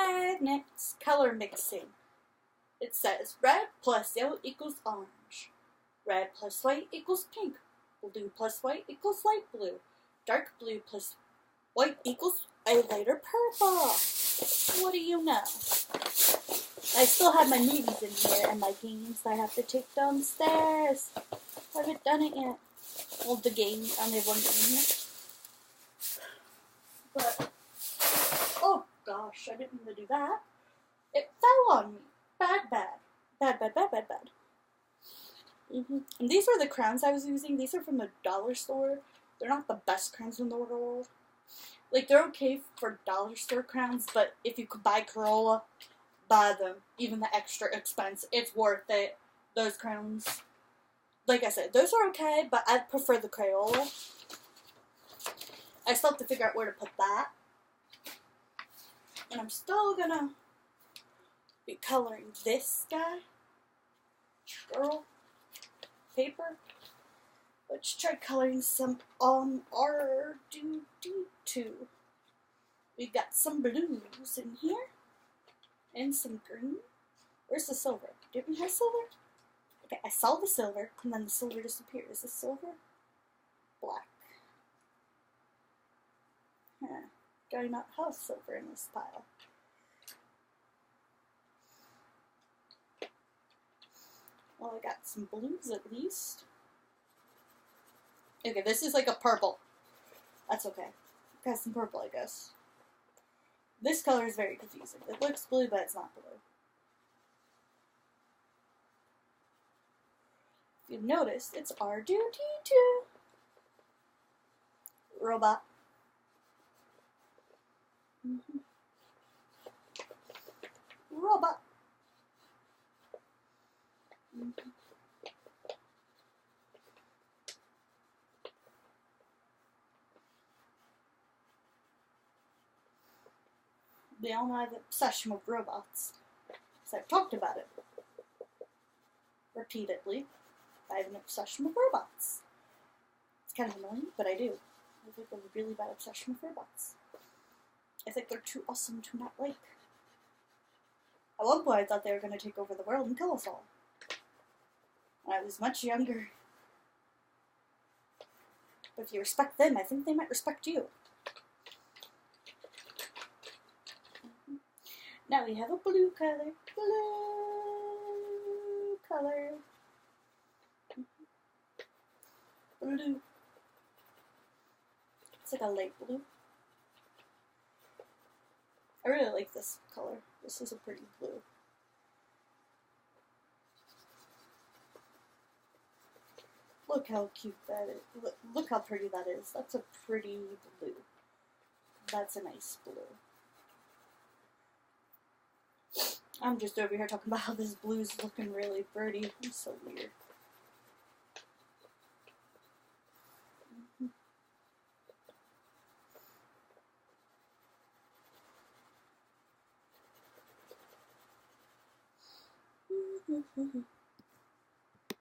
magnets, color mixing. It says red plus yellow equals orange. Red plus white equals pink. Blue plus white equals light blue. Dark blue plus white equals a lighter purple. What do you know? I still have my movies in here and my games that I have to take downstairs. I haven't done it yet. Well, the game, I only have one game here. But, oh gosh, I didn't mean to do that. It fell on me. Bad. And these were the crowns I was using. These are from the dollar store. They're not the best crowns in the world. Like, they're okay for dollar store crowns, but if you could buy Corolla, buy them. Even the extra expense. It's worth it. Those crowns. Like I said, those are okay, but I prefer the Crayola. I still have to figure out where to put that. And I'm still gonna be coloring this guy. Girl. Paper. Let's try coloring some our do.2. We've got some blues in here. And some green. Where's the silver? Didn't we have silver? Okay, I saw the silver, and then the silver disappeared. Is this silver? Black. Huh. Do I not have silver in this pile? Well, I got some blues at least. Okay, this is like a purple. That's okay. Got some purple, I guess. This color is very confusing. It looks blue, but it's not blue. If you've noticed, it's our do.2. Robot. Robot. They all know I have an obsession with robots. So I've talked about it repeatedly. I have an obsession with robots. It's kind of annoying, but I do. I think I have a really bad obsession with robots. I think they're too awesome to not like. At one point I thought they were going to take over the world and kill us all. When I was much younger. But if you respect them, I think they might respect you. Now we have a blue color. Blue color. Blue. It's like a light blue. I really like this color. This is a pretty blue. Look how cute that is. Look how pretty that is. That's a pretty blue. That's a nice blue. I'm just over here talking about how this blue's looking really pretty. It's so weird.